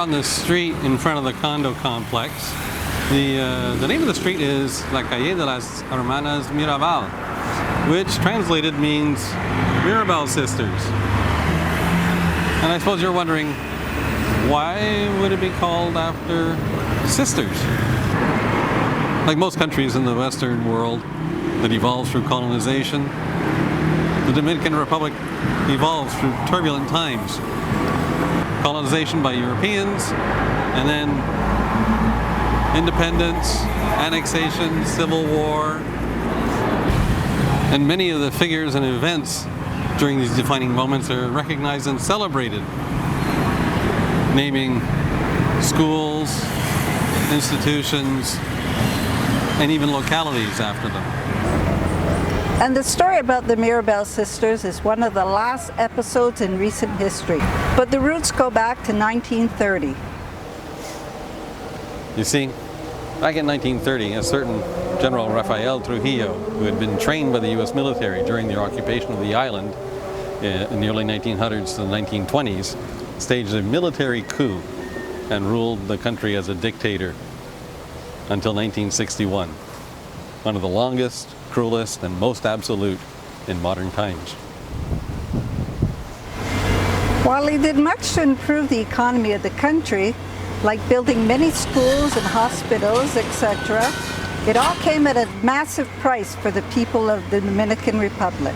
on the street in front of the condo complex. The name of the street is La Calle de las Hermanas Mirabal, which translated means Mirabal Sisters. And I suppose you're wondering, why would it be called after sisters? Like most countries in the Western world that evolved through colonization, the Dominican Republic evolved through turbulent times. Colonization by Europeans, and then independence, annexation, civil war, and many of the figures and events during these defining moments are recognized and celebrated, naming schools, institutions, and even localities after them. And the story about the Mirabal Sisters is one of the last episodes in recent history, but the roots go back to 1930. You see, back in 1930, a certain General Rafael Trujillo, who had been trained by the U.S. military during the occupation of the island in the early 1900s to the 1920s, staged a military coup and ruled the country as a dictator until 1961. One of the longest, cruelest, and most absolute in modern times. While he did much to improve the economy of the country, like building many schools and hospitals, etc., it all came at a massive price for the people of the Dominican Republic.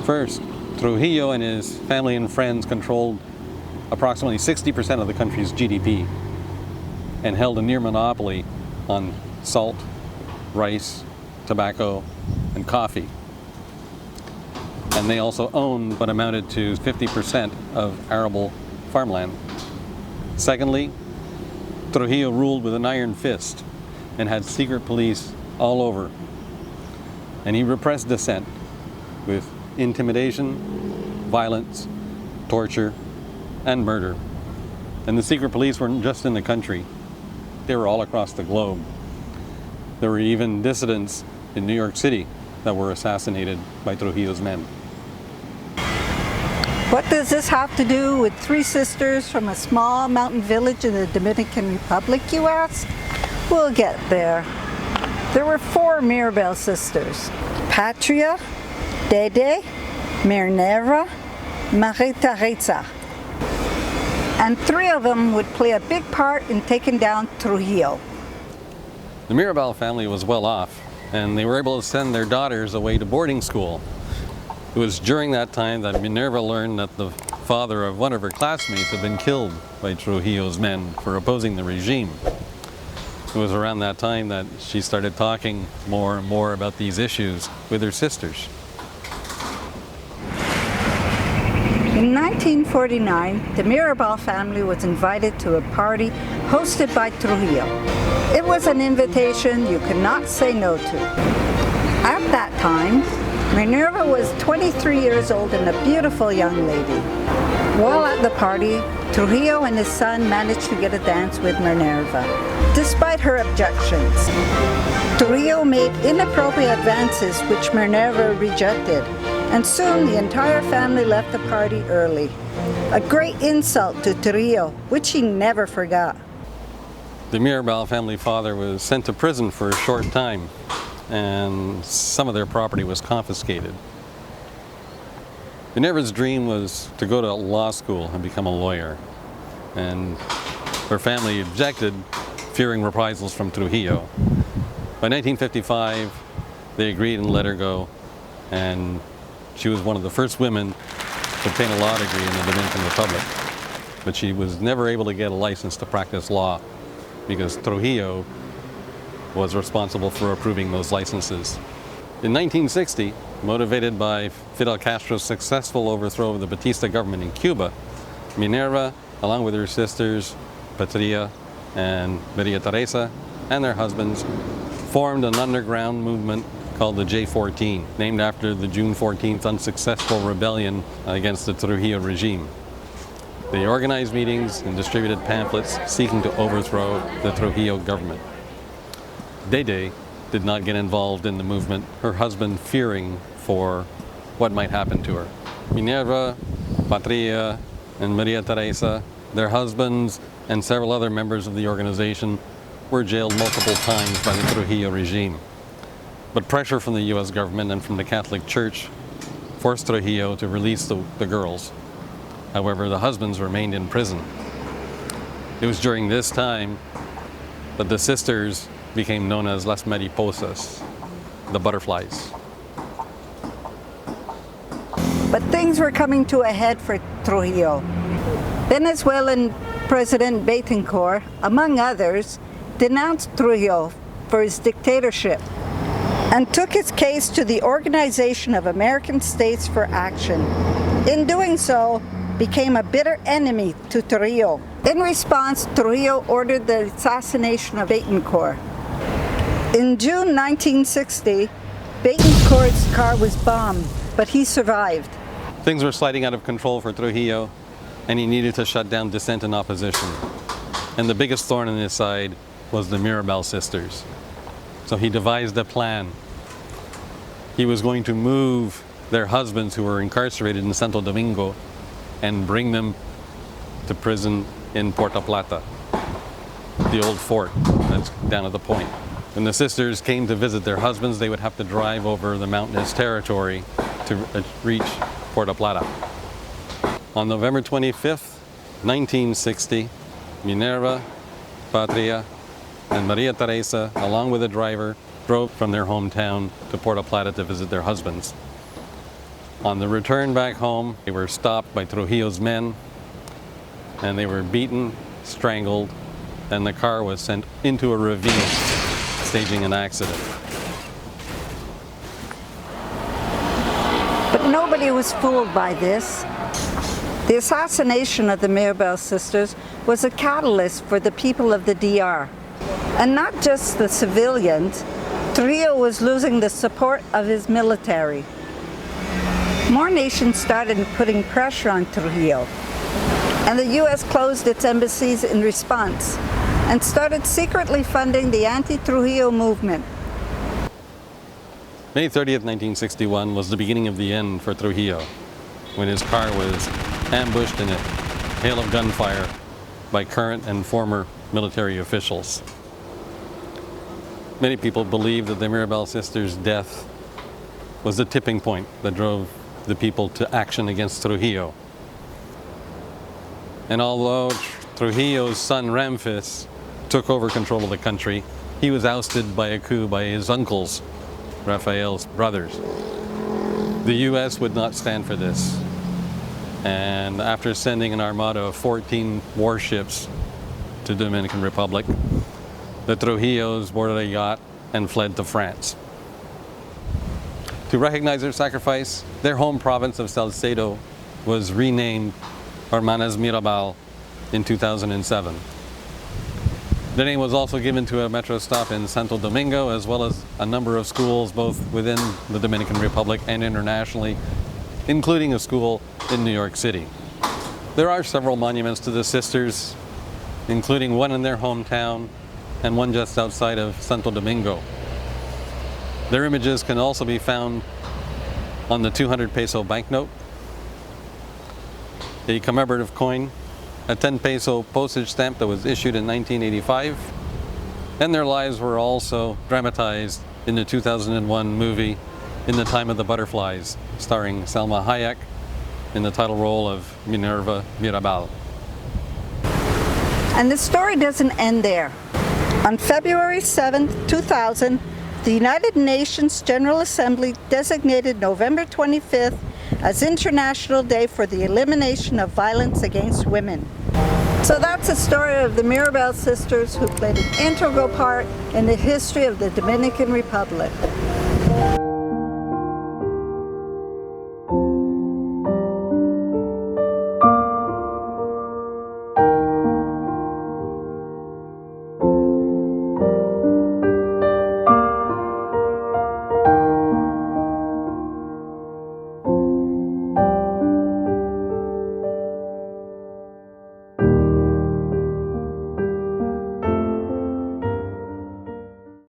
First, Trujillo and his family and friends controlled approximately 60% of the country's GDP and held a near monopoly on salt, rice, tobacco, and coffee. And they also owned what amounted to 50% of arable farmland. Secondly, Trujillo ruled with an iron fist and had secret police all over. And he repressed dissent with intimidation, violence, torture, and murder. And the secret police weren't just in the country, they were all across the globe. There were even dissidents in New York City that were assassinated by Trujillo's men. What does this have to do with three sisters from a small mountain village in the Dominican Republic, you ask? We'll get there. There were four Mirabal sisters: Patria, Dede, Minerva, Maria Teresa. And three of them would play a big part in taking down Trujillo. The Mirabal family was well off, and they were able to send their daughters away to boarding school. It was during that time that Minerva learned that the father of one of her classmates had been killed by Trujillo's men for opposing the regime. It was around that time that she started talking more and more about these issues with her sisters. In 1949, the Mirabal family was invited to a party hosted by Trujillo. It was an invitation you could not say no to. At that time, Minerva was 23 years old and a beautiful young lady. While at the party, Trujillo and his son managed to get a dance with Minerva, despite her objections. Trujillo made inappropriate advances which Minerva rejected, and soon the entire family left the party early. A great insult to Trujillo, which he never forgot. The Mirabal family father was sent to prison for a short time, and some of their property was confiscated. Minerva's dream was to go to law school and become a lawyer, and her family objected, fearing reprisals from Trujillo. By 1955, they agreed and let her go, and she was one of the first women to obtain a law degree in the Dominican Republic. But she was never able to get a license to practice law because Trujillo was responsible for approving those licenses. In 1960, motivated by Fidel Castro's successful overthrow of the Batista government in Cuba, Minerva, along with her sisters, Patria and Maria Teresa, and their husbands, formed an underground movement called the J-14, named after the June 14th unsuccessful rebellion against the Trujillo regime. They organized meetings and distributed pamphlets seeking to overthrow the Trujillo government. Dede did not get involved in the movement, her husband fearing for what might happen to her. Minerva, Patria, and Maria Teresa, their husbands and several other members of the organization were jailed multiple times by the Trujillo regime. But pressure from the U.S. government and from the Catholic Church forced Trujillo to release the girls. However, the husbands remained in prison. It was during this time that the sisters became known as Las Mariposas, the butterflies. But things were coming to a head for Trujillo. Venezuelan President Betancourt, among others, denounced Trujillo for his dictatorship and took his case to the Organization of American States for Action. In doing so, became a bitter enemy to Trujillo. In response, Trujillo ordered the assassination of Betancourt. In June 1960, Betancourt's car was bombed, but he survived. Things were sliding out of control for Trujillo, and he needed to shut down dissent and opposition. And the biggest thorn in his side was the Mirabal Sisters. So he devised a plan. He was going to move their husbands who were incarcerated in Santo Domingo and bring them to prison in Puerto Plata, the old fort that's down at the point. When the sisters came to visit their husbands, they would have to drive over the mountainous territory to reach Puerto Plata. On November 25th, 1960, Minerva, Patria, and Maria Teresa, along with a driver, drove from their hometown to Puerto Plata to visit their husbands. On the return back home, they were stopped by Trujillo's men, and they were beaten, strangled, and the car was sent into a ravine, staging an accident. But nobody was fooled by this. The assassination of the Mirabal sisters was a catalyst for the people of the DR. And not just the civilians, Trujillo was losing the support of his military. More nations started putting pressure on Trujillo, and the U.S. closed its embassies in response and started secretly funding the anti-Trujillo movement. May 30th, 1961 was the beginning of the end for Trujillo, when his car was ambushed in a hail of gunfire by current and former military officials. Many people believe that the Mirabal sisters' death was the tipping point that drove the people to action against Trujillo. And although Trujillo's son Ramphis took over control of the country, he was ousted by a coup by his uncles, Rafael's brothers. The U.S. would not stand for this. And after sending an armada of 14 warships to the Dominican Republic, the Trujillos boarded a yacht and fled to France. To recognize their sacrifice, their home province of Salcedo was renamed Hermanas Mirabal in 2007. The name was also given to a metro stop in Santo Domingo, as well as a number of schools both within the Dominican Republic and internationally, including a school in New York City. There are several monuments to the sisters, including one in their hometown and one just outside of Santo Domingo. Their images can also be found on the 200 peso banknote, a commemorative coin, a 10 peso postage stamp that was issued in 1985, and their lives were also dramatized in the 2001 movie In the Time of the Butterflies, starring Salma Hayek in the title role of Minerva Mirabal. And the story doesn't end there. On February 7, 2000, the United Nations General Assembly designated November 25th as International Day for the Elimination of Violence Against Women. So that's the story of the Mirabal sisters, who played an integral part in the history of the Dominican Republic.